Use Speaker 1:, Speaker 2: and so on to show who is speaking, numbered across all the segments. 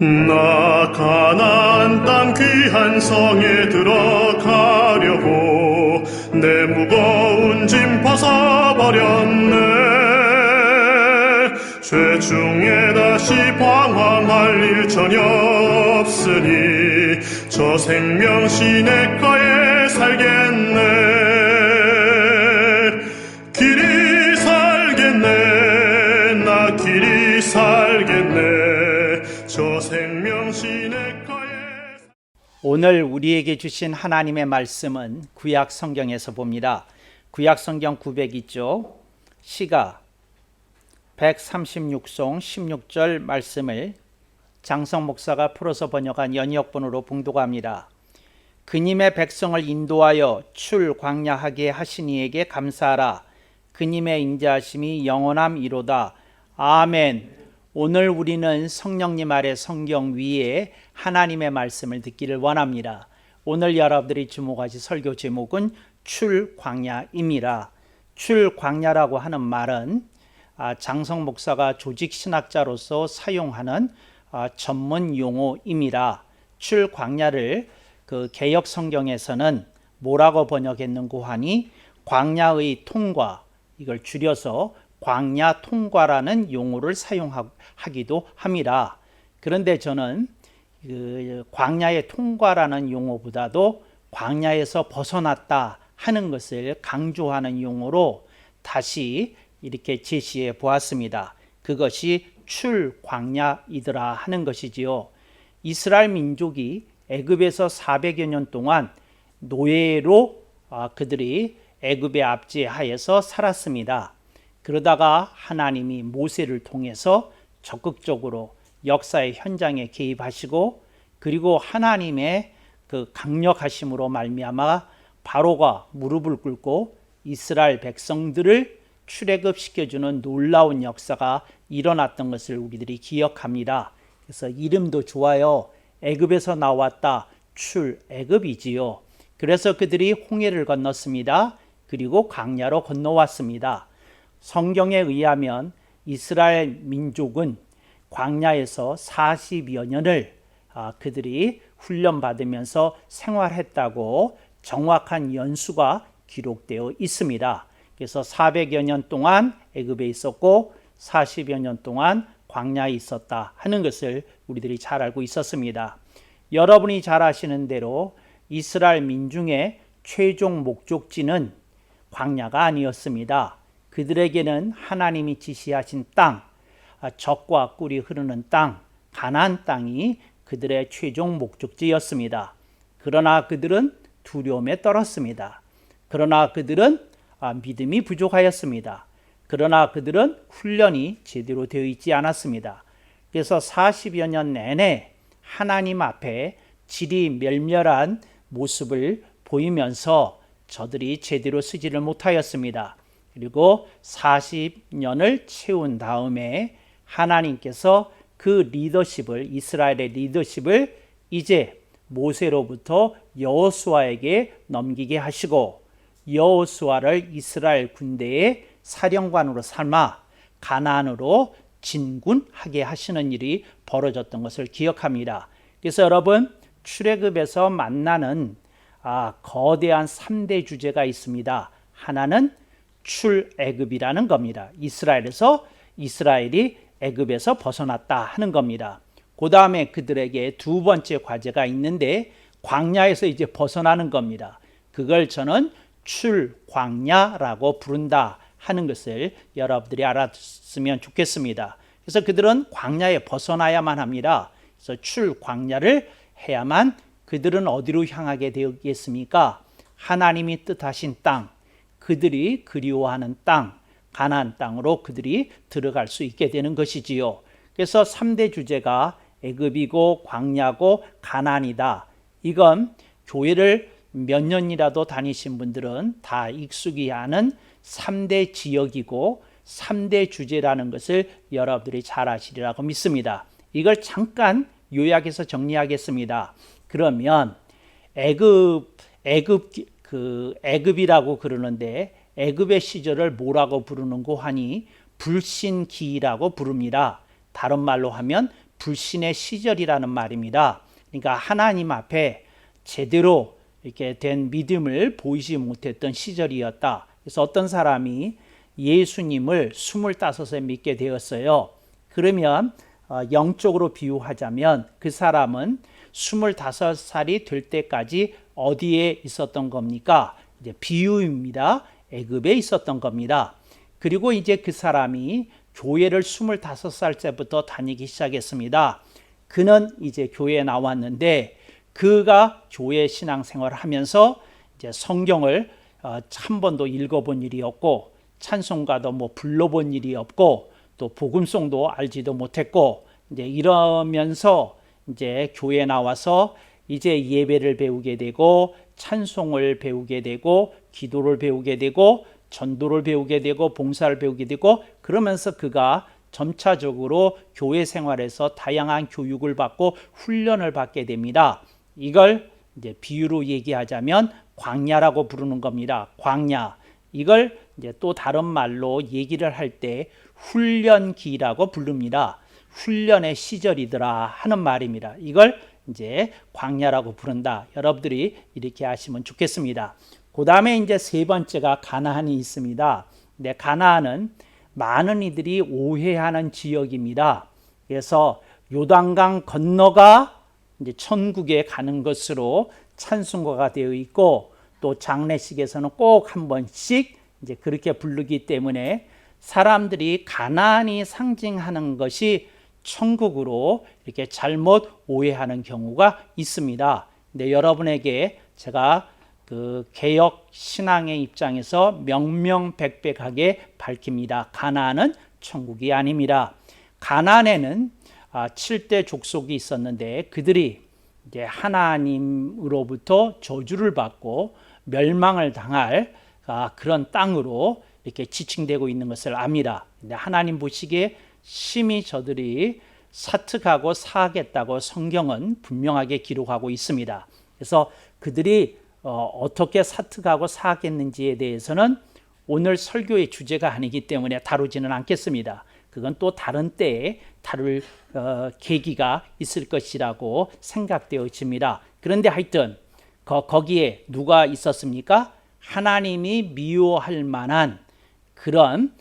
Speaker 1: 나 가나안 땅 귀한 성에 들어가려고 내 무거운 짐 벗어버렸네. 죄 중에 다시 방황할 일 전혀 없으니 저 생명 시냇가에 살겠네. 길이 살겠네. 나 길이 살겠네. 저 생명 시냇가에.
Speaker 2: 오늘 우리에게 주신 하나님의 말씀은 구약 성경에서 봅니다. 구약 성경 902쪽 시가 136송 16절 말씀을 장성 목사가 풀어서 번역한 연역본으로 봉독합니다. 그님의 백성을 인도하여 출 광야하게 하신 이에게 감사하라. 그님의 인자하심이 영원함이로다. 아멘. 오늘 우리는 성령님 아래 성경 위에 하나님의 말씀을 듣기를 원합니다. 오늘 여러분들이 주목하실 설교 제목은 출 광야입니다. 출 광야라고 하는 말은 장성 목사가 조직 신학자로서 사용하는 전문 용어입니다. 출 광야를 그 개역 성경에서는 뭐라고 번역했는고 하니 광야의 통과, 이걸 줄여서 광야 통과라는 용어를 사용하기도 합니다. 그런데 저는 그 광야의 통과라는 용어보다도 광야에서 벗어났다 하는 것을 강조하는 용어로 다시 이렇게 제시해 보았습니다. 그것이 출광야이더라 하는 것이지요. 이스라엘 민족이 애굽에서 400여 년 동안 노예로 그들이 애굽의 압제하에서 살았습니다. 그러다가 하나님이 모세를 통해서 적극적으로 역사의 현장에 개입하시고, 그리고 하나님의 그 강력하심으로 말미암아 바로가 무릎을 꿇고 이스라엘 백성들을 출애굽시켜주는 놀라운 역사가 일어났던 것을 우리들이 기억합니다. 그래서 이름도 좋아요. 애굽에서 나왔다. 출애굽이지요. 그래서 그들이 홍해를 건넜습니다. 그리고 광야로 건너왔습니다. 성경에 의하면 이스라엘 민족은 광야에서 40여 년을 그들이 훈련받으면서 생활했다고 정확한 연수가 기록되어 있습니다. 그래서 400여 년 동안 애굽에 있었고 40여 년 동안 광야에 있었다 하는 것을 우리들이 잘 알고 있었습니다. 여러분이 잘 아시는 대로 이스라엘 민중의 최종 목적지는 광야가 아니었습니다. 그들에게는 하나님이 지시하신 땅, 젖과 꿀이 흐르는 땅, 가나안 땅이 그들의 최종 목적지였습니다. 그러나 그들은 두려움에 떨었습니다. 그러나 그들은 믿음이 부족하였습니다. 그러나 그들은 훈련이 제대로 되어 있지 않았습니다. 그래서 40여 년 내내 하나님 앞에 질이 멸멸한 모습을 보이면서 저들이 제대로 쓰지를 못하였습니다. 그리고 40년을 채운 다음에 하나님께서 그 리더십을, 이스라엘의 리더십을 이제 모세로부터 여호수아에게 넘기게 하시고, 여호수아를 이스라엘 군대의 사령관으로 삼아 가나안으로 진군하게 하시는 일이 벌어졌던 것을 기억합니다. 그래서 여러분, 출애굽에서 만나는 거대한 3대 주제가 있습니다. 하나는 출애굽이라는 겁니다. 이스라엘이 애굽에서 벗어났다 하는 겁니다. 그 다음에 그들에게 두 번째 과제가 있는데 광야에서 이제 벗어나는 겁니다. 그걸 저는 출광야라고 부른다 하는 것을 여러분들이 알았으면 좋겠습니다. 그래서 그들은 광야에 벗어나야만 합니다. 그래서 출광야를 해야만 그들은 어디로 향하게 되겠습니까? 하나님이 뜻하신 땅, 그들이 그리워하는 땅, 가나안 땅으로 그들이 들어갈 수 있게 되는 것이지요. 그래서 3대 주제가 애굽이고 광야고 가나안이다. 이건 교회를 몇 년이라도 다니신 분들은 다 익숙히 아는 3대 지역이고 3대 주제라는 것을 여러분들이 잘 아시리라고 믿습니다. 이걸 잠깐 요약해서 정리하겠습니다. 그러면 애굽이라고 그러는데 애굽의 시절을 뭐라고 부르는고 하니 불신기라고 부릅니다. 다른 말로 하면 불신의 시절이라는 말입니다. 그러니까 하나님 앞에 제대로 이렇게 된 믿음을 보이지 못했던 시절이었다. 그래서 어떤 사람이 예수님을 25에 믿게 되었어요. 그러면 영적으로 비유하자면 그 사람은 25살이 될 때까지 어디에 있었던 겁니까? 이제 비유입니다. 애굽에 있었던 겁니다. 그리고 이제 그 사람이 교회를 25살 때부터 다니기 시작했습니다. 그는 이제 교회에 나왔는데 그가 교회 신앙생활을 하면서 이제 성경을 한 번도 읽어본 일이 없고 찬송가도 뭐 불러본 일이 없고 또 복음송도 알지도 못했고 이제 이러면서 이제 교회에 나와서 이제 예배를 배우게 되고 찬송을 배우게 되고 기도를 배우게 되고 전도를 배우게 되고 봉사를 배우게 되고 그러면서 그가 점차적으로 교회 생활에서 다양한 교육을 받고 훈련을 받게 됩니다. 이걸 이제 비유로 얘기하자면 광야라고 부르는 겁니다. 광야. 이걸 이제 또 다른 말로 얘기를 할 때 훈련기라고 부릅니다. 훈련의 시절이더라 하는 말입니다. 이걸 이제 광야라고 부른다. 여러분들이 이렇게 하시면 좋겠습니다. 그 다음에 이제 세 번째가 가나안이 있습니다. 근데 가나안은 많은 이들이 오해하는 지역입니다. 그래서 요단강 건너가 이제 천국에 가는 것으로 찬송가가 되어 있고 또 장례식에서는 꼭 한 번씩 이제 그렇게 부르기 때문에 사람들이 가나안이 상징하는 것이 천국으로 이렇게 잘못 오해하는 경우가 있습니다. 근데 여러분에게 제가 그 개역 신앙의 입장에서 명명백백하게 밝힙니다. 가나안은 천국이 아닙니다. 가나안에는 7대 족속이 있었는데 그들이 이제 하나님으로부터 저주를 받고 멸망을 당할 그런 땅으로 이렇게 지칭되고 있는 것을 압니다. 근데 하나님 보시기에 심히 저들이 사특하고 사하겠다고 성경은 분명하게 기록하고 있습니다. 그래서 그들이 어떻게 사특하고 사하겠는지에 대해서는 오늘 설교의 주제가 아니기 때문에 다루지는 않겠습니다. 그건 또 다른 때에 다룰 계기가 있을 것이라고 생각되어집니다. 그런데 하여튼 거기에 누가 있었습니까? 하나님이 미워할 만한 그런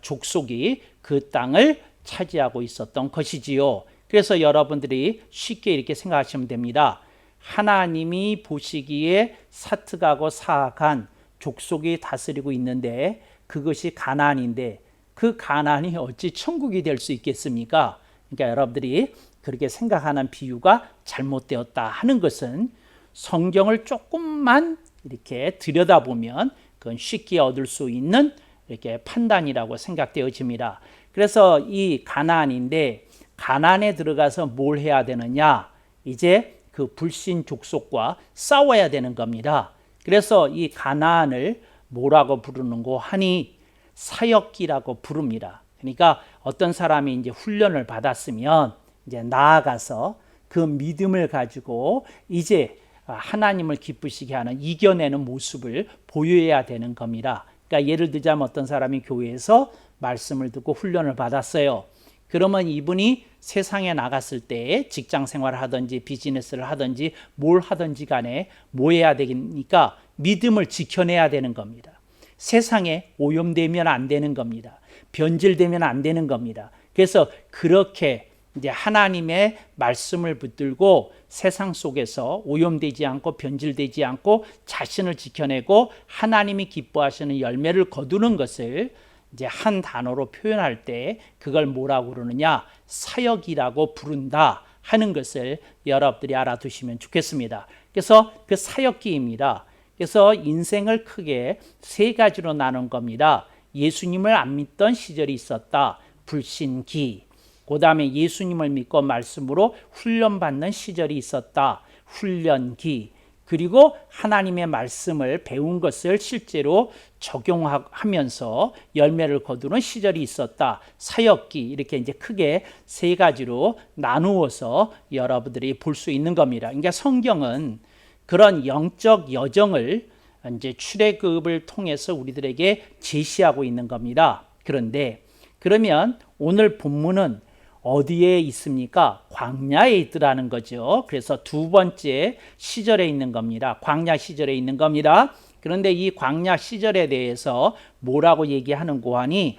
Speaker 2: 족속이 그 땅을 차지하고 있었던 것이지요. 그래서 여러분들이 쉽게 이렇게 생각하시면 됩니다. 하나님이 보시기에 사특하고 사악한 족속이 다스리고 있는데 그것이 가나안인데 그 가나안이 어찌 천국이 될 수 있겠습니까? 그러니까 여러분들이 그렇게 생각하는 비유가 잘못되었다 하는 것은 성경을 조금만 이렇게 들여다보면 그건 쉽게 얻을 수 있는 이렇게 판단이라고 생각되어집니다. 그래서 이 가나안인데 가나안에 들어가서 뭘 해야 되느냐? 이제 그 불신 족속과 싸워야 되는 겁니다. 그래서 이 가나안을 뭐라고 부르는고 하니 사역기라고 부릅니다. 그러니까 어떤 사람이 이제 훈련을 받았으면 이제 나아가서 그 믿음을 가지고 이제 하나님을 기쁘시게 하는 이겨내는 모습을 보여야 되는 겁니다. 그러니까 예를 들자면 어떤 사람이 교회에서 말씀을 듣고 훈련을 받았어요. 그러면 이분이 세상에 나갔을 때 직장 생활을 하든지 비즈니스를 하든지 뭘 하든지 간에 뭐 해야 되니까 믿음을 지켜내야 되는 겁니다. 세상에 오염되면 안 되는 겁니다. 변질되면 안 되는 겁니다. 그래서 그렇게 이제 하나님의 말씀을 붙들고 세상 속에서 오염되지 않고 변질되지 않고 자신을 지켜내고 하나님이 기뻐하시는 열매를 거두는 것을 이제 한 단어로 표현할 때 그걸 뭐라고 그러느냐? 사역이라고 부른다 하는 것을 여러분들이 알아두시면 좋겠습니다. 그래서 그 사역기입니다. 그래서 인생을 크게 세 가지로 나눈 겁니다. 예수님을 안 믿던 시절이 있었다. 불신기. 그 다음에 예수님을 믿고 말씀으로 훈련받는 시절이 있었다. 훈련기. 그리고 하나님의 말씀을 배운 것을 실제로 적용하면서 열매를 거두는 시절이 있었다. 사역기. 이렇게 이제 크게 세 가지로 나누어서 여러분들이 볼 수 있는 겁니다. 그러니까 성경은 그런 영적 여정을 이제 출애굽을 통해서 우리들에게 제시하고 있는 겁니다. 그런데 그러면 오늘 본문은 어디에 있습니까? 광야에 있더라는 거죠. 그래서 두 번째 시절에 있는 겁니다. 광야 시절에 있는 겁니다. 그런데 이 광야 시절에 대해서 뭐라고 얘기하는고 하니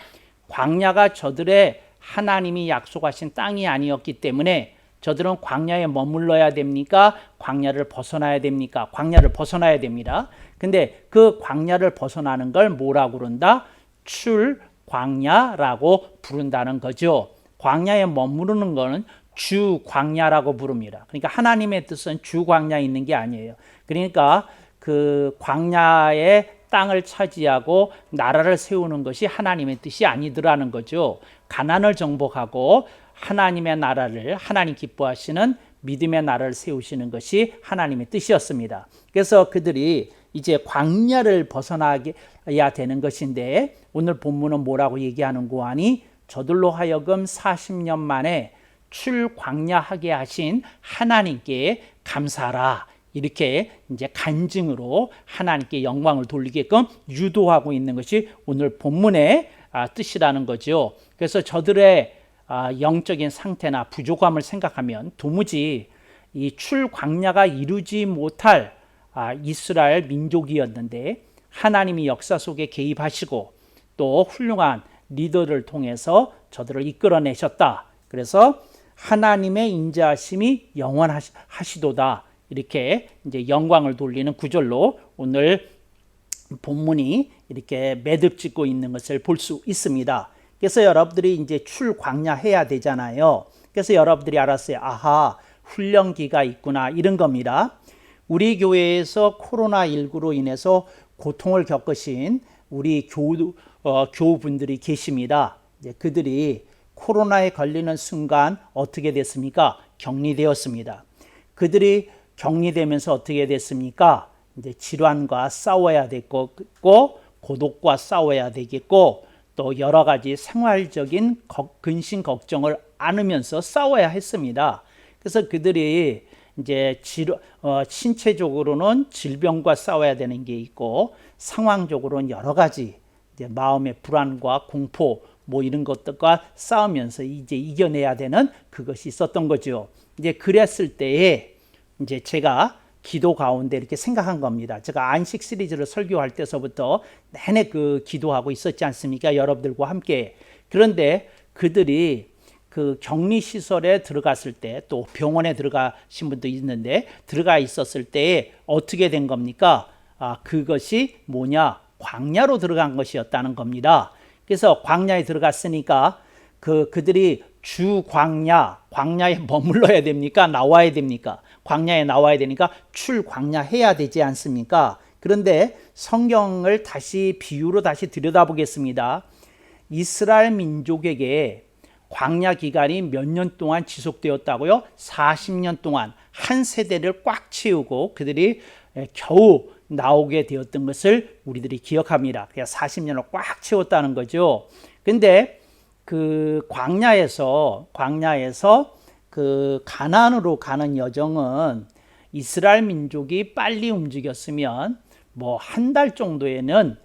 Speaker 2: 광야가 저들의 하나님이 약속하신 땅이 아니었기 때문에 저들은 광야에 머물러야 됩니까? 광야를 벗어나야 됩니까? 광야를 벗어나야 됩니다. 근데 그 광야를 벗어나는 걸 뭐라고 그런다? 출광야라고 부른다는 거죠. 광야에 머무르는 것은 주광야라고 부릅니다. 그러니까 하나님의 뜻은 주광야에 있는 게 아니에요. 그러니까 그 광야의 땅을 차지하고 나라를 세우는 것이 하나님의 뜻이 아니더라는 거죠. 가나안을 정복하고 하나님의 나라를, 하나님 기뻐하시는 믿음의 나라를 세우시는 것이 하나님의 뜻이었습니다. 그래서 그들이 이제 광야를 벗어나야 되는 것인데 오늘 본문은 뭐라고 얘기하는고 하니 저들로 하여금 40년 만에 출광야하게 하신 하나님께 감사하라. 이렇게 이제 간증으로 하나님께 영광을 돌리게끔 유도하고 있는 것이 오늘 본문의 뜻이라는 거죠. 그래서 저들의 영적인 상태나 부족함을 생각하면 도무지 이 출광야가 이루지 못할 이스라엘 민족이었는데 하나님이 역사 속에 개입하시고 또 훌륭한 리더를 통해서 저들을 이끌어내셨다. 그래서 하나님의 인자하심이 영원하시도다. 이렇게 이제 영광을 돌리는 구절로 오늘 본문이 이렇게 매듭짓고 있는 것을 볼 수 있습니다. 그래서 여러분들이 이제 출광야 해야 되잖아요. 그래서 여러분들이 알았어요. 아하, 훈련기가 있구나 이런 겁니다. 우리 교회에서 코로나19로 인해서 고통을 겪으신 우리 교우분들이 계십니다. 그들이 코로나에 걸리는 순간 어떻게 됐습니까? 격리되었습니다. 그들이 격리되면서 어떻게 됐습니까? 이제 질환과 싸워야 됐고, 고독과 싸워야 되겠고, 또 여러 가지 생활적인 근심 걱정을 안으면서 싸워야 했습니다. 그래서 그들이 이제 신체적으로는 질병과 싸워야 되는 게 있고, 상황적으로는 여러 가지 이제 마음의 불안과 공포 뭐 이런 것들과 싸우면서 이제 이겨내야 되는 그것이 있었던 거죠. 이제 그랬을 때에 이제 제가 기도 가운데 이렇게 생각한 겁니다. 제가 안식 시리즈를 설교할 때서부터 내내 그 기도하고 있었지 않습니까? 여러분들과 함께. 그런데 그들이 그 격리시설에 들어갔을 때 또 병원에 들어가신 분도 있는데 들어가 있었을 때 어떻게 된 겁니까? 그것이 뭐냐? 광야로 들어간 것이었다는 겁니다. 그래서 광야에 들어갔으니까 그들이 광야에 머물러야 됩니까? 나와야 됩니까? 광야에 나와야 되니까 출광야 해야 되지 않습니까? 그런데 성경을 다시 비유로 다시 들여다보겠습니다. 이스라엘 민족에게 광야 기간이 몇 년 동안 지속되었다고요? 40년 동안 한 세대를 꽉 채우고 그들이 겨우 나오게 되었던 것을 우리들이 기억합니다. 그래서 40년을 꽉 채웠다는 거죠. 근데 그 광야에서 그 가나안으로 가는 여정은 이스라엘 민족이 빨리 움직였으면 뭐 한 달 정도에는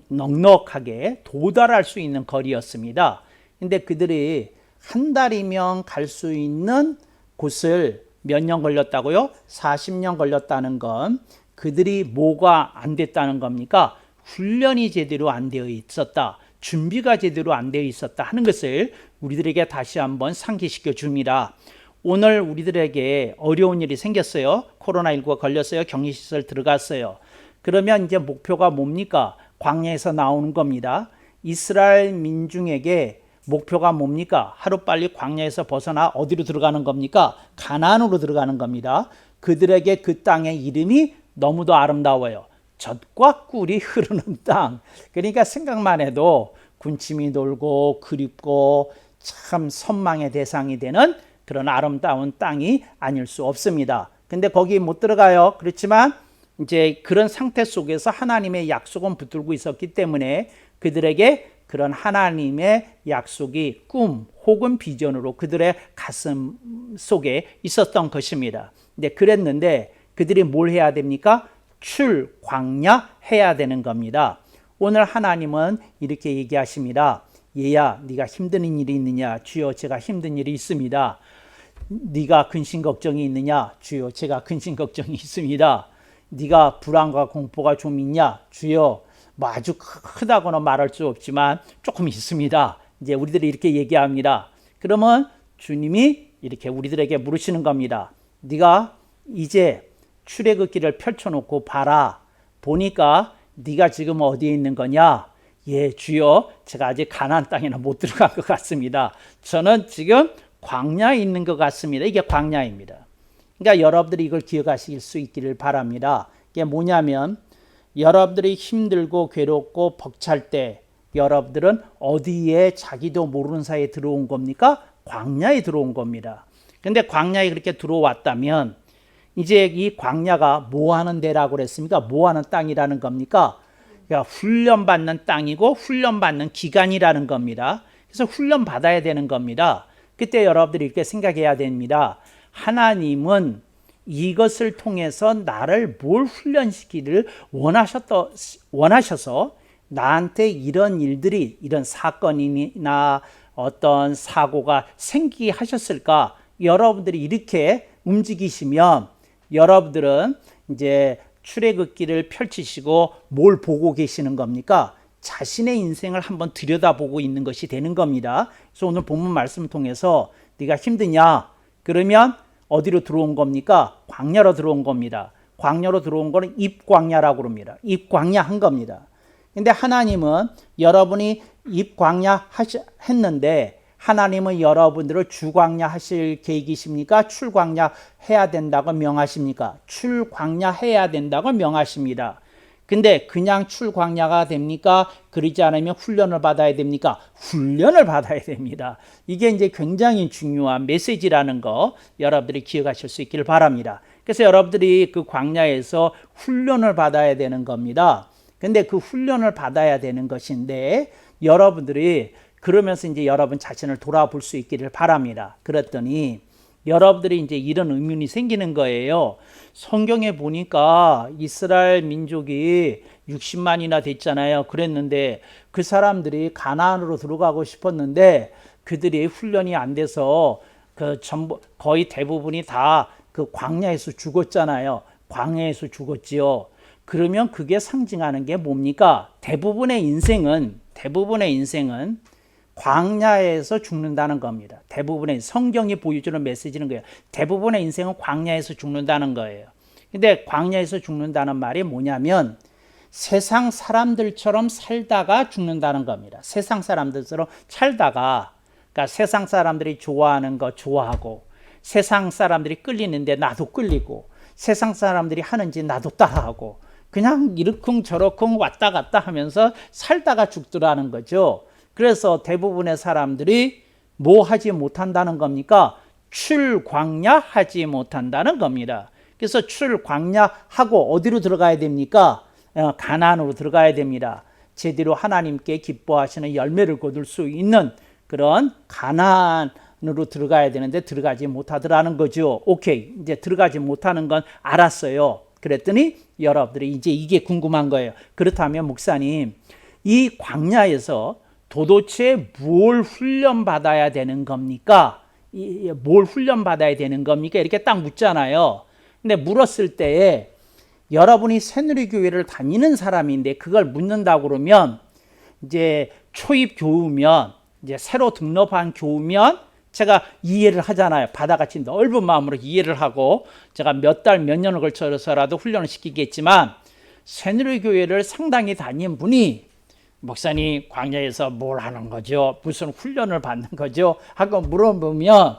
Speaker 2: 넉넉하게 도달할 수 있는 거리였습니다. 근데 그들이 한 달이면 갈 수 있는 곳을 몇 년 걸렸다고요? 40년 걸렸다는 건 그들이 뭐가 안 됐다는 겁니까? 훈련이 제대로 안 되어 있었다. 준비가 제대로 안 되어 있었다 하는 것을 우리들에게 다시 한번 상기시켜 줍니다. 오늘 우리들에게 어려운 일이 생겼어요. 코로나19가 걸렸어요. 격리시설 들어갔어요. 그러면 이제 목표가 뭡니까? 광야에서 나오는 겁니다. 이스라엘 민중에게 목표가 뭡니까? 하루빨리 광야에서 벗어나 어디로 들어가는 겁니까? 가나안으로 들어가는 겁니다. 그들에게 그 땅의 이름이 너무도 아름다워요. 젖과 꿀이 흐르는 땅. 그러니까 생각만 해도 군침이 돌고 그립고 참 선망의 대상이 되는 그런 아름다운 땅이 아닐 수 없습니다. 근데 거기 못 들어가요. 그렇지만 이제 그런 상태 속에서 하나님의 약속은 붙들고 있었기 때문에 그들에게 그런 하나님의 약속이 꿈 혹은 비전으로 그들의 가슴 속에 있었던 것입니다. 근데 그랬는데 그들이 뭘 해야 됩니까? 출광야 해야 되는 겁니다. 오늘 하나님은 이렇게 얘기하십니다. 얘야, 네가 힘든 일이 있느냐? 주여, 제가 힘든 일이 있습니다. 네가 근심 걱정이 있느냐? 주여, 제가 근심 걱정이 있습니다. 네가 불안과 공포가 좀 있냐? 주여, 뭐 아주 크다고는 말할 수 없지만 조금 있습니다. 이제 우리들이 이렇게 얘기합니다. 그러면 주님이 이렇게 우리들에게 물으시는 겁니다. 네가 이제 출애굽기를 펼쳐놓고 봐라. 보니까 네가 지금 어디에 있는 거냐? 예, 주여, 제가 아직 가나안 땅에는 못 들어간 것 같습니다. 저는 지금 광야에 있는 것 같습니다. 이게 광야입니다. 그러니까 여러분들이 이걸 기억하실 수 있기를 바랍니다. 이게 뭐냐면 여러분들이 힘들고 괴롭고 벅찰 때 여러분들은 어디에 자기도 모르는 사이에 들어온 겁니까? 광야에 들어온 겁니다. 근데 광야에 그렇게 들어왔다면 이제 이 광야가 뭐 하는 데라고 그랬습니까? 뭐 하는 땅이라는 겁니까? 그러니까 훈련받는 땅이고 훈련받는 기간이라는 겁니다. 그래서 훈련받아야 되는 겁니다. 그때 여러분들이 이렇게 생각해야 됩니다. 하나님은 이것을 통해서 나를 뭘 훈련시키기를 원하셔서 나한테 이런 일들이, 이런 사건이나 어떤 사고가 생기게 하셨을까? 여러분들이 이렇게 움직이시면 여러분들은 이제 출애굽기를 펼치시고 뭘 보고 계시는 겁니까? 자신의 인생을 한번 들여다보고 있는 것이 되는 겁니다. 그래서 오늘 본문 말씀을 통해서 네가 힘드냐? 그러면 어디로 들어온 겁니까? 광야로 들어온 겁니다. 광야로 들어온 거는 입광야라고 합니다. 입광야 한 겁니다. 근데 하나님은 여러분이 입광야 했는데 하나님은 여러분들을 주광야 하실 계획이십니까? 출광야 해야 된다고 명하십니까? 출광야 해야 된다고 명하십니다. 근데 그냥 출광야가 됩니까? 그러지 않으면 훈련을 받아야 됩니까? 훈련을 받아야 됩니다. 이게 이제 굉장히 중요한 메시지라는 거 여러분들이 기억하실 수 있기를 바랍니다. 그래서 여러분들이 그 광야에서 훈련을 받아야 되는 겁니다. 근데 그 훈련을 받아야 되는 것인데 여러분들이 그러면서 이제 여러분 자신을 돌아볼 수 있기를 바랍니다. 그랬더니 여러분들이 이제 이런 의문이 생기는 거예요. 성경에 보니까 이스라엘 민족이 60만이나 됐잖아요. 그랬는데 그 사람들이 가나안으로 들어가고 싶었는데 그들이 훈련이 안 돼서 그 전부 거의 대부분이 다 그 광야에서 죽었잖아요. 광야에서 죽었지요. 그러면 그게 상징하는 게 뭡니까? 대부분의 인생은 광야에서 죽는다는 겁니다. 대부분의 성경이 보여주는 메시지는 거예요. 대부분의 인생은 광야에서 죽는다는 거예요. 근데 광야에서 죽는다는 말이 뭐냐면 세상 사람들처럼 살다가 죽는다는 겁니다. 세상 사람들처럼 살다가, 그러니까 세상 사람들이 좋아하는 거 좋아하고 세상 사람들이 끌리는데 나도 끌리고 세상 사람들이 하는지 나도 따라하고 그냥 이러쿵저러쿵 왔다 갔다 하면서 살다가 죽더라는 거죠. 그래서 대부분의 사람들이 뭐 하지 못한다는 겁니까? 출광야 하지 못한다는 겁니다. 그래서 출광야하고 어디로 들어가야 됩니까? 가나안으로 들어가야 됩니다. 제대로 하나님께 기뻐하시는 열매를 거둘 수 있는 그런 가나안으로 들어가야 되는데 들어가지 못하더라는 거죠. 오케이, 이제 들어가지 못하는 건 알았어요. 그랬더니 여러분들이 이제 이게 궁금한 거예요. 그렇다면 목사님, 이 광야에서 도대체 뭘 훈련받아야 되는 겁니까? 뭘 훈련받아야 되는 겁니까? 이렇게 딱 묻잖아요. 근데 물었을 때에 여러분이 새누리교회를 다니는 사람인데 그걸 묻는다고 그러면 이제 초입 교우면 이제 새로 등록한 교우면 제가 이해를 하잖아요. 바다같이 넓은 마음으로 이해를 하고 제가 몇 달, 몇 년을 걸쳐서라도 훈련을 시키겠지만 새누리교회를 상당히 다닌 분이 목사님 광야에서 뭘 하는 거죠? 무슨 훈련을 받는 거죠? 하고 물어보면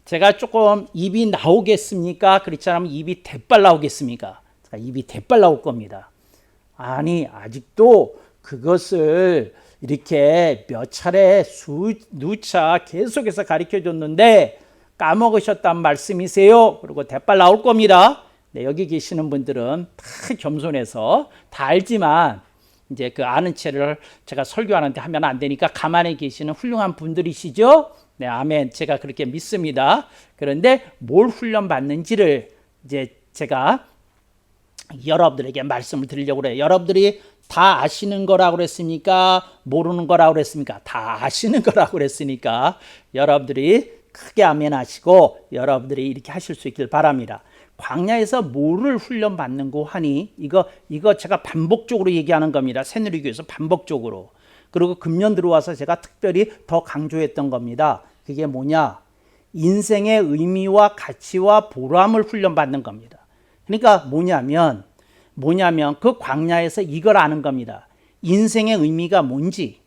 Speaker 2: 제가 조금 입이 나오겠습니까? 그렇지 않으면 입이 대빨 나오겠습니까? 입이 대빨 나올 겁니다. 아니 아직도 그것을 이렇게 몇 차례 누차 계속해서 가르쳐줬는데 까먹으셨단 말씀이세요? 그리고 대빨 나올 겁니다. 네, 여기 계시는 분들은 다 겸손해서 다 알지만 이제 그 아는 채를 제가 설교하는데 하면 안 되니까 가만히 계시는 훌륭한 분들이시죠? 네, 아멘. 제가 그렇게 믿습니다. 그런데 뭘 훈련받는지를 이제 제가 여러분들에게 말씀을 드리려고 그래요. 여러분들이 다 아시는 거라고 그랬습니까? 모르는 거라고 그랬습니까? 다 아시는 거라고 그랬으니까 여러분들이 크게 아멘 하시고 여러분들이 이렇게 하실 수 있길 바랍니다. 광야에서 뭐를 훈련받는고 하니 이거 제가 반복적으로 얘기하는 겁니다. 새누리교에서 반복적으로. 그리고 금년 들어와서 제가 특별히 더 강조했던 겁니다. 그게 뭐냐? 인생의 의미와 가치와 보람을 훈련받는 겁니다. 그러니까 뭐냐면 그 광야에서 이걸 아는 겁니다. 인생의 의미가 뭔지,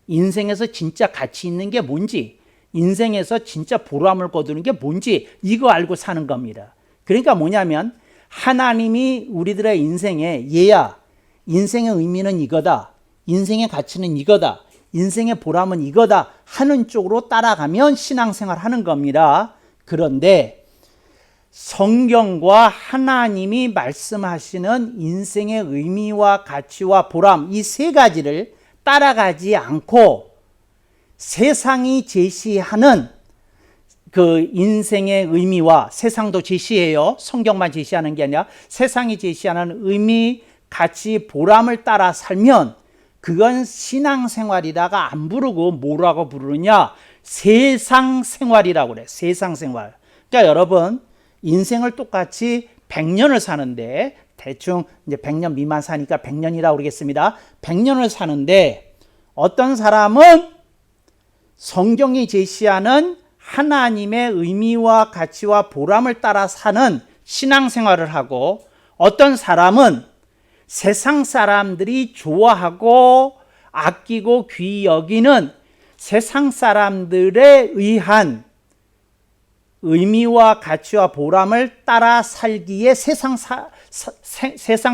Speaker 2: 인생에서 진짜 가치 있는 게 뭔지, 인생에서 진짜 보람을 거두는 게 뭔지 이거 알고 사는 겁니다. 그러니까 뭐냐면 하나님이 우리들의 인생에 얘야 인생의 의미는 이거다, 인생의 가치는 이거다, 인생의 보람은 이거다 하는 쪽으로 따라가면 신앙생활 하는 겁니다. 그런데 성경과 하나님이 말씀하시는 인생의 의미와 가치와 보람 이 세 가지를 따라가지 않고 세상이 제시하는 그 인생의 의미와 세상도 제시해요. 성경만 제시하는 게 아니라 세상이 제시하는 의미, 가치, 보람을 따라 살면 그건 신앙생활이다가 안 부르고 뭐라고 부르느냐? 세상생활이라고 그래. 세상생활. 그러니까 여러분 인생을 똑같이 100년을 사는데 대충 이제 100년 미만 사니까 100년이라고 그러겠습니다. 100년을 사는데 어떤 사람은 성경이 제시하는 하나님의 의미와 가치와 보람을 따라 사는 신앙생활을 하고 어떤 사람은 세상 사람들이 좋아하고 아끼고 귀히 여기는 세상 사람들에 의한 의미와 가치와 보람을 따라 살기에 세상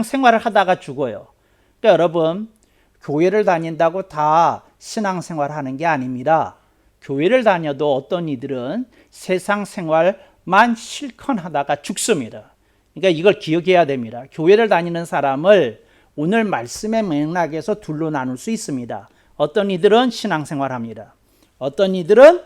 Speaker 2: 생활을 하다가 죽어요. 그러니까 여러분 교회를 다닌다고 다 신앙생활 하는 게 아닙니다. 교회를 다녀도 어떤 이들은 세상 생활만 실컷 하다가 죽습니다. 그러니까 이걸 기억해야 됩니다. 교회를 다니는 사람을 오늘 말씀의 맥락에서 둘로 나눌 수 있습니다. 어떤 이들은 신앙생활합니다. 어떤 이들은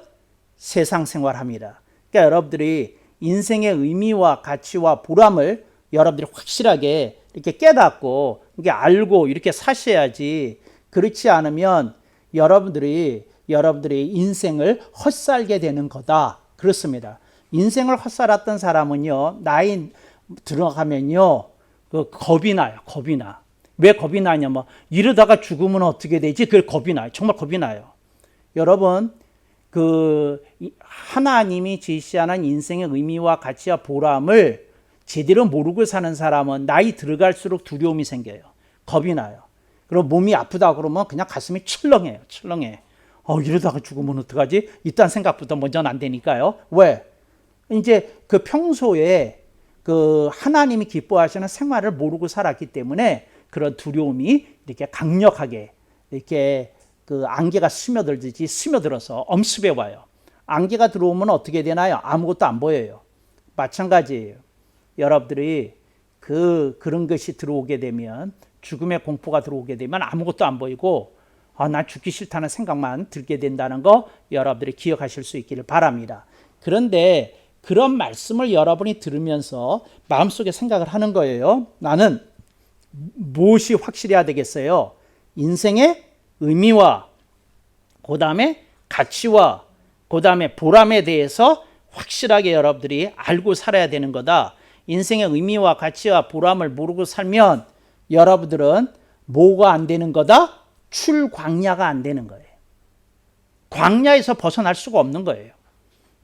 Speaker 2: 세상생활합니다. 그러니까 여러분들이 인생의 의미와 가치와 보람을 여러분들이 확실하게 이렇게 깨닫고 이렇게 알고 이렇게 사셔야지. 그렇지 않으면 여러분들이 인생을 헛살게 되는 거다. 그렇습니다. 인생을 헛살았던 사람은요, 나이 들어가면요, 겁이 나요. 겁이 나. 왜 겁이 나냐면 이러다가 죽으면 어떻게 되지? 그걸 겁이 나요. 정말 겁이 나요. 여러분, 하나님이 제시하는 인생의 의미와 가치와 보람을 제대로 모르고 사는 사람은 나이 들어갈수록 두려움이 생겨요. 겁이 나요. 그리고 몸이 아프다 그러면 그냥 가슴이 철렁해요. 철렁해. 이러다가 죽으면 어떡하지? 이딴 생각부터 먼저는 안 되니까요. 왜? 이제 그 평소에 그 하나님이 기뻐하시는 생활을 모르고 살았기 때문에 그런 두려움이 이렇게 강력하게 이렇게 그 안개가 스며들듯이 스며들어서 엄습해 와요. 안개가 들어오면 어떻게 되나요? 아무것도 안 보여요. 마찬가지예요. 여러분들이 그런 것이 들어오게 되면 죽음의 공포가 들어오게 되면 아무것도 안 보이고 난 죽기 싫다는 생각만 들게 된다는 거 여러분들이 기억하실 수 있기를 바랍니다. 그런데 그런 말씀을 여러분이 들으면서 마음속에 생각을 하는 거예요. 나는 무엇이 확실해야 되겠어요? 인생의 의미와 그 다음에 가치와 그 다음에 보람에 대해서 확실하게 여러분들이 알고 살아야 되는 거다. 인생의 의미와 가치와 보람을 모르고 살면 여러분들은 뭐가 안 되는 거다? 출광야가 안 되는 거예요. 광야에서 벗어날 수가 없는 거예요.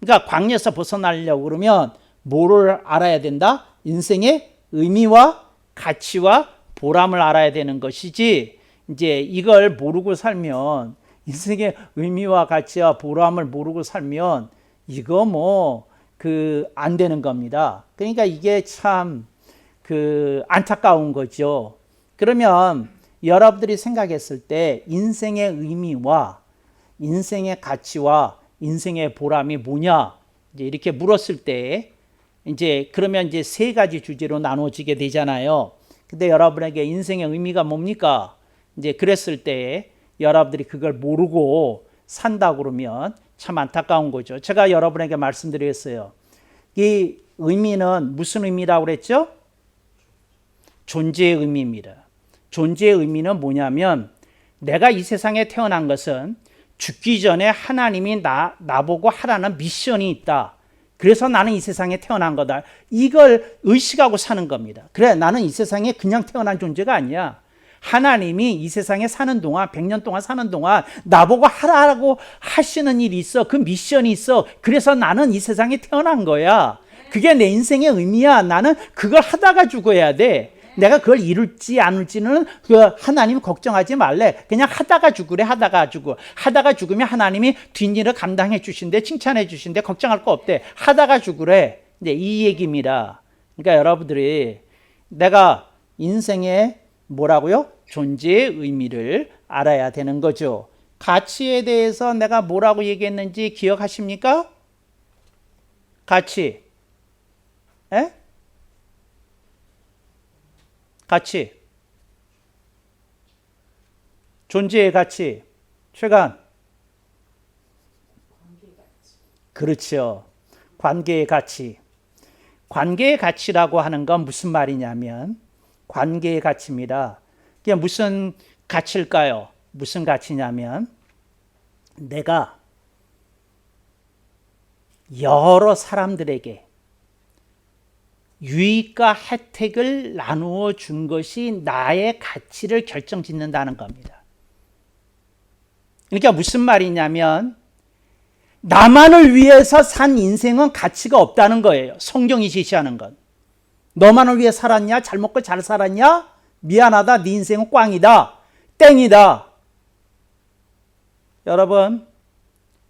Speaker 2: 그러니까 광야에서 벗어나려고 그러면 뭐를 알아야 된다? 인생의 의미와 가치와 보람을 알아야 되는 것이지, 이제 이걸 모르고 살면, 인생의 의미와 가치와 보람을 모르고 살면 이거 안 되는 겁니다. 그러니까 이게 참 안타까운 거죠. 그러면 여러분들이 생각했을 때 인생의 의미와 인생의 가치와 인생의 보람이 뭐냐? 이제 이렇게 물었을 때 그러면 세 가지 주제로 나눠지게 되잖아요. 근데 여러분에게 인생의 의미가 뭡니까? 그랬을 때 여러분들이 그걸 모르고 산다 그러면 참 안타까운 거죠. 제가 여러분에게 말씀드렸어요. 이 의미는 무슨 의미라고 그랬죠? 존재의 의미입니다. 존재의 의미는 뭐냐면 내가 이 세상에 태어난 것은 죽기 전에 하나님이 나보고 하라는 미션이 있다. 그래서 나는 이 세상에 태어난 거다. 이걸 의식하고 사는 겁니다. 그래, 나는 이 세상에 그냥 태어난 존재가 아니야. 하나님이 이 세상에 사는 동안, 100년 동안 사는 동안 나보고 하라고 하시는 일이 있어. 그 미션이 있어. 그래서 나는 이 세상에 태어난 거야. 그게 내 인생의 의미야. 나는 그걸 하다가 죽어야 돼. 내가 그걸 이룰지 않을지는 하나님 걱정하지 말래. 그냥 하다가 죽으래. 하다가 죽으면 하나님이 뒷일을 감당해 주신대, 칭찬해 주신대, 걱정할 거 없대. 하다가 죽으래. 이제 이 얘기입니다. 그러니까 여러분들이 내가 인생의 뭐라고요? 존재의 의미를 알아야 되는 거죠. 가치에 대해서 내가 뭐라고 얘기했는지 기억하십니까? 가치. 에? 가치. 존재의 가치. 최강. 그렇죠. 관계의 가치. 관계의 가치라고 하는 건 무슨 말이냐면 관계의 가치입니다. 그게 무슨 가치일까요? 무슨 가치냐면 내가 여러 사람들에게 유익과 혜택을 나누어 준 것이 나의 가치를 결정짓는다는 겁니다. 그러니까 무슨 말이냐면 나만을 위해서 산 인생은 가치가 없다는 거예요. 성경이 제시하는 건. 너만을 위해 살았냐? 잘 먹고 잘 살았냐? 미안하다. 네 인생은 꽝이다. 땡이다. 여러분,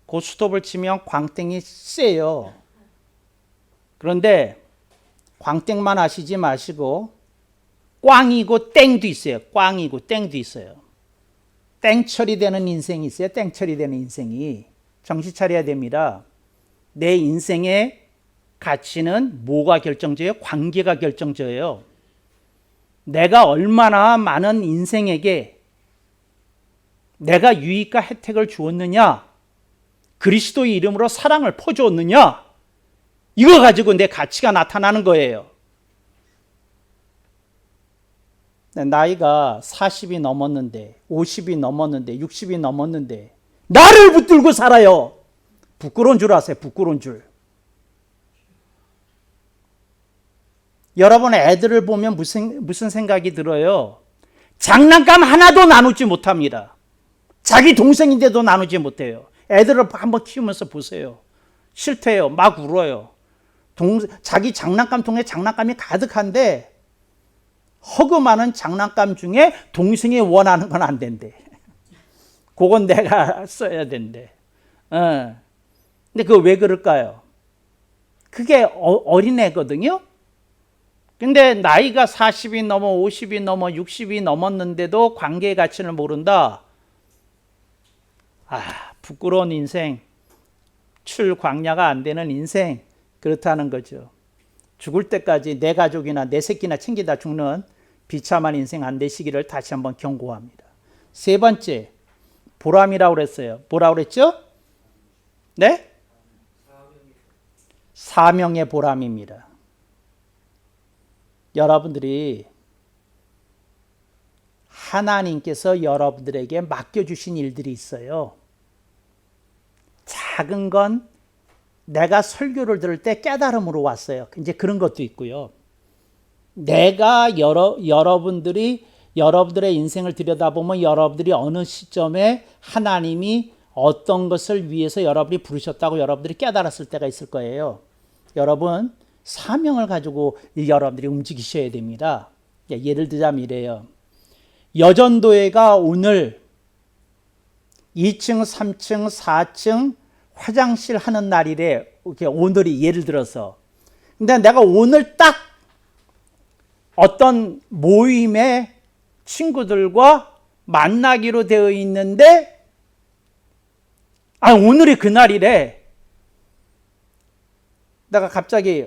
Speaker 2: 고스톱을 치면 광땡이 세요. 그런데 광땡만 하시지 마시고 꽝이고 땡도 있어요. 꽝이고 땡도 있어요. 땡처리 되는 인생이 있어요. 땡처리 되는 인생이. 정신 차려야 됩니다. 내 인생의 가치는 뭐가 결정져요? 관계가 결정져요. 내가 얼마나 많은 인생에게 내가 유익과 혜택을 주었느냐, 그리스도의 이름으로 사랑을 퍼주었느냐, 이거 가지고 내 가치가 나타나는 거예요. 나이가 40이 넘었는데 50이 넘었는데 60이 넘었는데 나를 붙들고 살아요. 부끄러운 줄 아세요? 부끄러운 줄. 여러분 애들을 보면 무슨 생각이 들어요? 장난감 하나도 나누지 못합니다. 자기 동생인데도 나누지 못해요. 애들을 한번 키우면서 보세요. 싫대요. 막 울어요. 자기 장난감통에 장난감이 가득한데 허그 많은 장난감 중에 동생이 원하는 건 안 된대. 그건 내가 써야 된대. 근데 그거 왜 그럴까요? 그게 어린애거든요. 근데 나이가 40이 넘어 50이 넘어 60이 넘었는데도 관계의 가치를 모른다. 부끄러운 인생, 출광야가 안 되는 인생, 그렇다는 거죠. 죽을 때까지 내 가족이나 내 새끼나 챙기다 죽는 비참한 인생 안 되시기를 다시 한번 경고합니다. 세 번째, 보람이라고 그랬어요. 뭐라고 그랬죠? 네? 사명의 보람입니다. 여러분들이 하나님께서 여러분들에게 맡겨주신 일들이 있어요. 작은 건 내가 설교를 들을 때 깨달음으로 왔어요. 이제 그런 것도 있고요. 내가 여러분들의 인생을 들여다보면 여러분들이 어느 시점에 하나님이 어떤 것을 위해서 여러분이 부르셨다고 여러분들이 깨달았을 때가 있을 거예요. 여러분, 사명을 가지고 여러분들이 움직이셔야 됩니다. 예를 들자면 이래요. 여전도회가 오늘 2층, 3층, 4층 화장실 하는 날이래. 오늘이 예를 들어서. 근데 내가 오늘 딱 어떤 모임에 친구들과 만나기로 되어 있는데 오늘이 그날이래. 내가 갑자기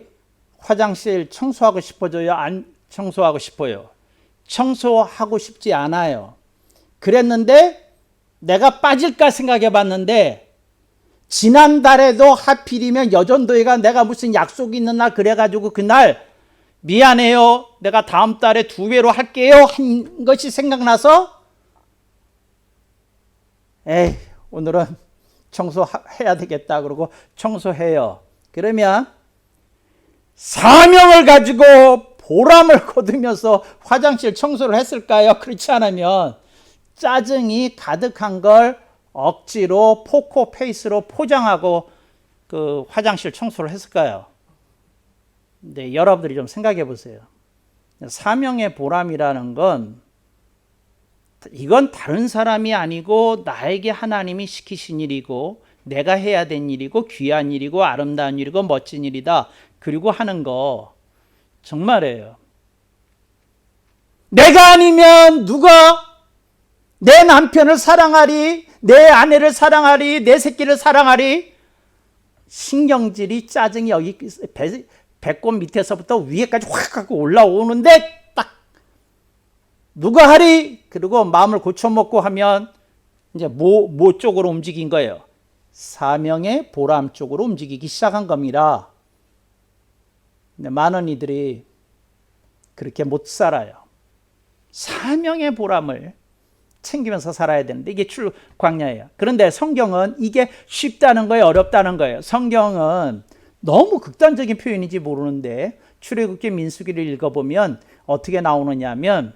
Speaker 2: 화장실 청소하고 싶어져요? 안 청소하고 싶어요? 청소하고 싶지 않아요. 그랬는데 내가 빠질까 생각해 봤는데 지난달에도 하필이면 여전도회가 내가 무슨 약속이 있는 날 그래가지고 그날 미안해요. 내가 다음 달에 2배로 할게요. 한 것이 생각나서 에이, 오늘은 청소해야 되겠다. 그러고 청소해요. 그러면 사명을 가지고 보람을 거두면서 화장실 청소를 했을까요? 그렇지 않으면 짜증이 가득한 걸 억지로 포커페이스로 포장하고 그 화장실 청소를 했을까요? 네, 여러분들이 좀 생각해 보세요. 사명의 보람이라는 건 이건 다른 사람이 아니고 나에게 하나님이 시키신 일이고 내가 해야 된 일이고 귀한 일이고 아름다운 일이고 멋진 일이다. 그리고 하는 거 정말이에요. 내가 아니면 누가 내 남편을 사랑하리, 내 아내를 사랑하리, 내 새끼를 사랑하리. 신경질이 짜증이 여기 배꼽 밑에서부터 위에까지 확 하고 올라오는데 딱 누가 하리? 그리고 마음을 고쳐먹고 하면 이제 뭐 쪽으로 움직인 거예요? 사명의 보람 쪽으로 움직이기 시작한 겁니다. 근데 많은 이들이 그렇게 못 살아요. 사명의 보람을 챙기면서 살아야 되는데 이게 출광야예요. 그런데 성경은 이게 쉽다는 거예요, 어렵다는 거예요. 성경은 너무 극단적인 표현인지 모르는데 출애굽기 민수기를 읽어보면 어떻게 나오느냐 하면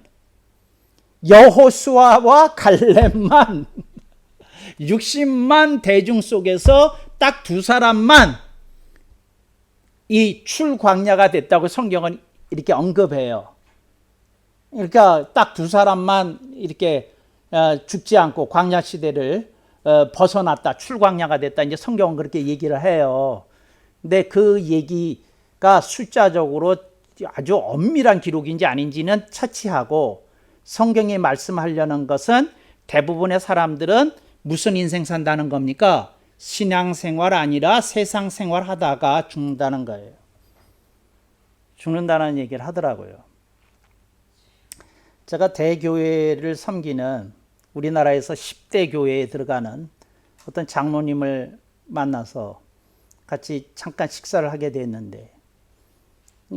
Speaker 2: 여호수아와 갈렙만 60만 대중 속에서 딱 2사람만 이 출광야가 됐다고 성경은 이렇게 언급해요. 그러니까 딱 2사람만 이렇게 죽지 않고 광야 시대를 벗어났다, 출광야가 됐다. 이제 성경은 그렇게 얘기를 해요. 근데 그 얘기가 숫자적으로 아주 엄밀한 기록인지 아닌지는 차치하고 성경이 말씀하려는 것은 대부분의 사람들은 무슨 인생 산다는 겁니까? 신앙생활 아니라 세상 생활 하다가 죽는다는 거예요. 죽는다는 얘기를 하더라고요. 제가 대교회를 섬기는 우리나라에서 10대 교회에 들어가는 어떤 장로님을 만나서 같이 잠깐 식사를 하게 됐는데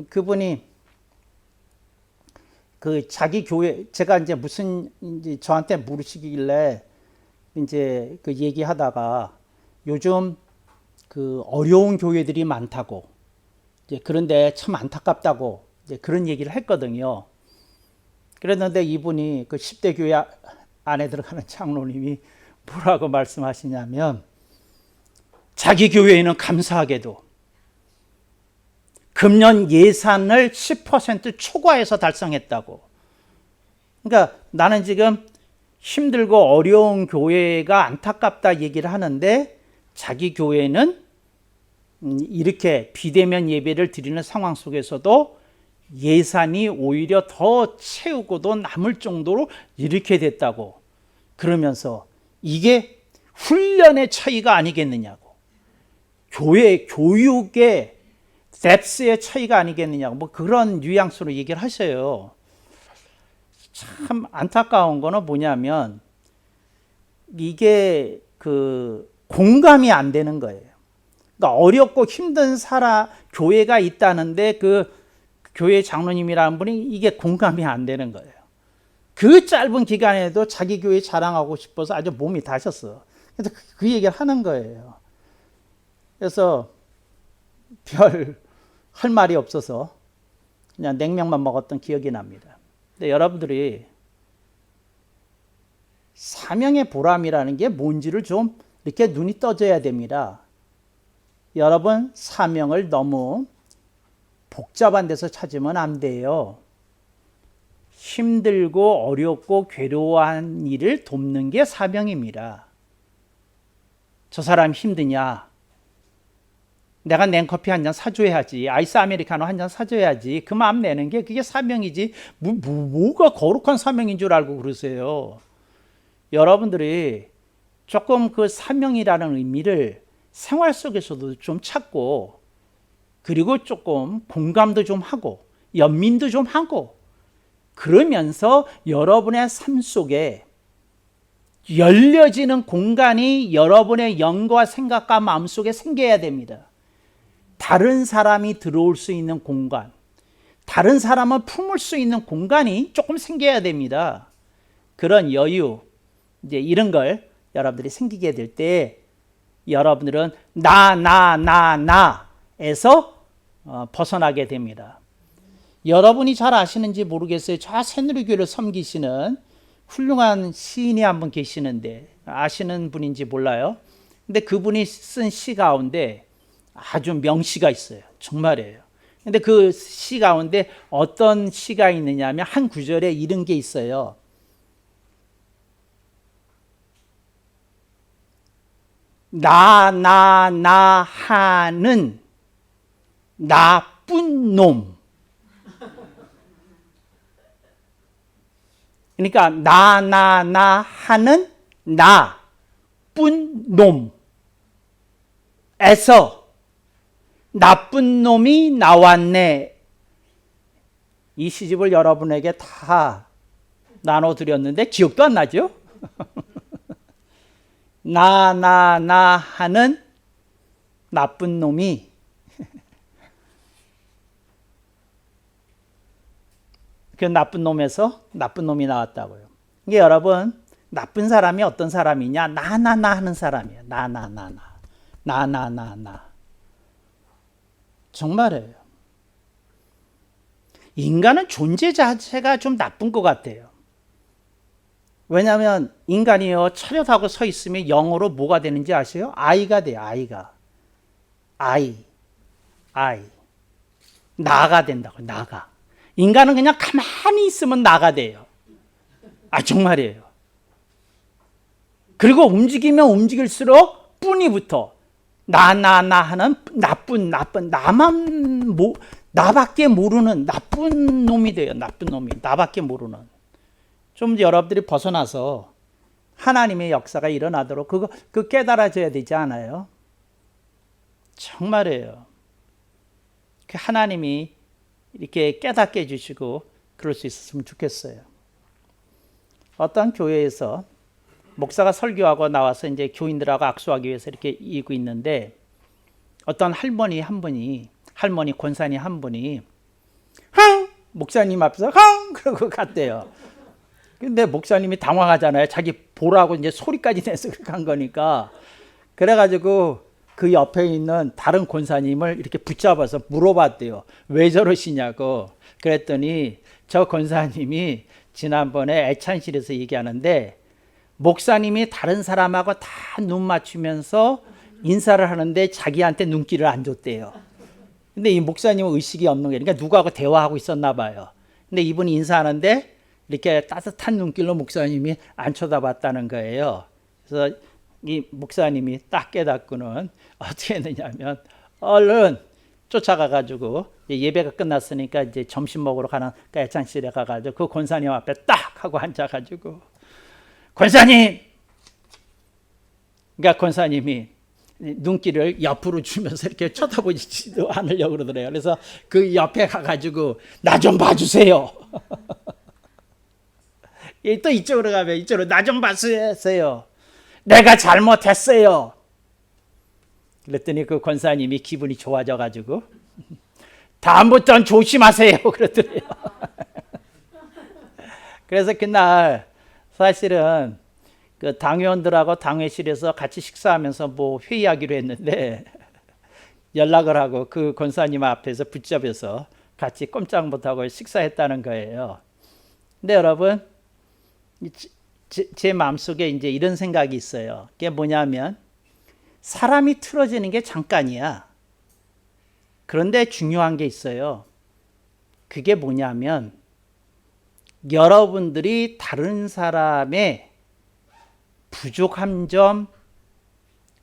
Speaker 2: 그분이 그 자기 교회 제가 이제 무슨 이제 저한테 물으시길래 이제 그 얘기하다가 요즘 그 어려운 교회들이 많다고 이제 그런데 참 안타깝다고 이제 그런 얘기를 했거든요. 그랬는데 이분이 그 10대 교회 안에 들어가는 장로님이 뭐라고 말씀하시냐면 자기 교회에는 감사하게도 금년 예산을 10% 초과해서 달성했다고. 그러니까 나는 지금 힘들고 어려운 교회가 안타깝다 얘기를 하는데 자기 교회는 이렇게 비대면 예배를 드리는 상황 속에서도 예산이 오히려 더 채우고도 남을 정도로 이렇게 됐다고. 그러면서 이게 훈련의 차이가 아니겠느냐고. 교육의 뎁스의 차이가 아니겠느냐고. 뭐 그런 뉘앙스로 얘기를 하셔요. 참 안타까운 거는 뭐냐면 이게 그 공감이 안 되는 거예요. 그러니까 어렵고 힘든 교회가 있다는데 그 교회 장로님이라는 분이 이게 공감이 안 되는 거예요. 그 짧은 기간에도 자기 교회 자랑하고 싶어서 아주 몸이 다셨어. 그래서 그 얘기를 하는 거예요. 그래서 별 할 말이 없어서 그냥 냉면만 먹었던 기억이 납니다. 근데 여러분들이 사명의 보람이라는 게 뭔지를 좀 이렇게 눈이 떠져야 됩니다. 여러분 사명을 너무 복잡한 데서 찾으면 안 돼요. 힘들고 어렵고 괴로워한 일을 돕는 게 사명입니다. 저 사람 힘드냐? 내가 냉커피 한 잔 사줘야지. 아이스 아메리카노 한 잔 사줘야지. 그 마음 내는 게 그게 사명이지. 뭐가 거룩한 사명인 줄 알고 그러세요. 여러분들이 조금 그 사명이라는 의미를 생활 속에서도 좀 찾고 그리고 조금 공감도 좀 하고 연민도 좀 하고 그러면서 여러분의 삶 속에 열려지는 공간이 여러분의 영과 생각과 마음 속에 생겨야 됩니다. 다른 사람이 들어올 수 있는 공간, 다른 사람을 품을 수 있는 공간이 조금 생겨야 됩니다. 그런 여유, 이제 이런 걸 여러분들이 생기게 될 때 여러분들은 나에서 벗어나게 됩니다. 여러분이 잘 아시는지 모르겠어요. 저 새누리교를 섬기시는 훌륭한 시인이 한 분 계시는데 아시는 분인지 몰라요. 근데 그분이 쓴 시 가운데 아주 명시가 있어요. 정말이에요. 근데 그 시 가운데 어떤 시가 있느냐 하면 한 구절에 이런 게 있어요. 나 하는 나쁜 놈. 그러니까 나 하는 나쁜 놈에서 나쁜 놈이 나왔네. 이 시집을 여러분에게 다 나눠드렸는데 기억도 안 나죠? 나 하는 나쁜 놈이 그 나쁜 놈에서 나쁜 놈이 나왔다고요. 이게 여러분 나쁜 사람이 어떤 사람이냐? 나 하는 사람이에요. 나. 정말이에요. 인간은 존재 자체가 좀 나쁜 것 같아요. 왜냐하면 인간이요 차렷하고 서 있으면 영어로 뭐가 되는지 아세요? 아이가 돼요. 아이. 나가 된다고. 나가. 인간은 그냥 가만히 있으면 나가 돼요. 정말이에요. 그리고 움직이면 움직일수록 뿐이 붙어. 나 하는 나쁜 나밖에 모르는 나쁜 놈이 돼요. 나쁜 놈이 나밖에 모르는. 좀 여러분들이 벗어나서 하나님의 역사가 일어나도록 그 깨달아져야 되지 않아요? 정말이에요. 그 하나님이 이렇게 깨닫게 해주시고 그럴 수 있었으면 좋겠어요. 어떤 교회에서 목사가 설교하고 나와서 이제 교인들하고 악수하기 위해서 이렇게 이고 있는데 어떤 할머니 권사님 한 분이 목사님 앞에서 그러고 갔대요. 근데 목사님이 당황하잖아요. 자기 보라고 이제 소리까지 내서 그렇게 한 거니까. 그래가지고 그 옆에 있는 다른 권사님을 이렇게 붙잡아서 물어봤대요. 왜 저러시냐고. 그랬더니 저 권사님이 지난번에 애찬실에서 얘기하는데 목사님이 다른 사람하고 다 눈 맞추면서 인사를 하는데 자기한테 눈길을 안 줬대요. 근데 이 목사님은 의식이 없는 거예요. 그러니까 누구하고 대화하고 있었나 봐요. 근데 이분이 인사하는데 이렇게 따뜻한 눈길로 목사님이 안 쳐다봤다는 거예요. 그래서 이 목사님이 딱 깨닫고는 어떻게 했느냐면 얼른 쫓아가가지고 예배가 끝났으니까 이제 점심 먹으러 가는 애찬실에 가가지고 그 권사님 앞에 딱 하고 앉아가지고 권사님! 그러니까 권사님이 눈길을 옆으로 주면서 이렇게 쳐다보지도 않으려고 그러더래요. 그래서 그 옆에 가가지고 나 좀 봐주세요. 또 이쪽으로 가면 이쪽으로 나 좀 봐주세요. 내가 잘못했어요. 그랬더니 그 권사님이 기분이 좋아져가지고 다음부터는 조심하세요. 그러더래요. 그래서 그날 사실은 그 당회원들하고 당회실에서 같이 식사하면서 뭐 회의하기로 했는데 연락을 하고 그 권사님 앞에서 붙잡혀서 같이 꼼짝 못하고 식사했다는 거예요. 근데 여러분 제 마음속에 이제 이런 생각이 있어요. 그게 뭐냐면 사람이 틀어지는 게 잠깐이야. 그런데 중요한 게 있어요. 그게 뭐냐면 여러분들이 다른 사람의 부족한 점,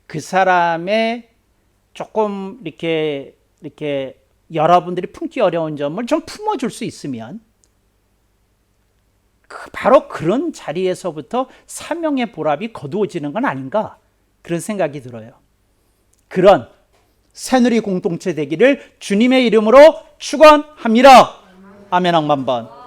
Speaker 2: 그 사람의 조금 이렇게 여러분들이 품기 어려운 점을 좀 품어줄 수 있으면 바로 그런 자리에서부터 사명의 보람이 거두어지는 건 아닌가 그런 생각이 들어요. 그런 새누리 공동체 되기를 주님의 이름으로 축원합니다. 아멘. 억만번.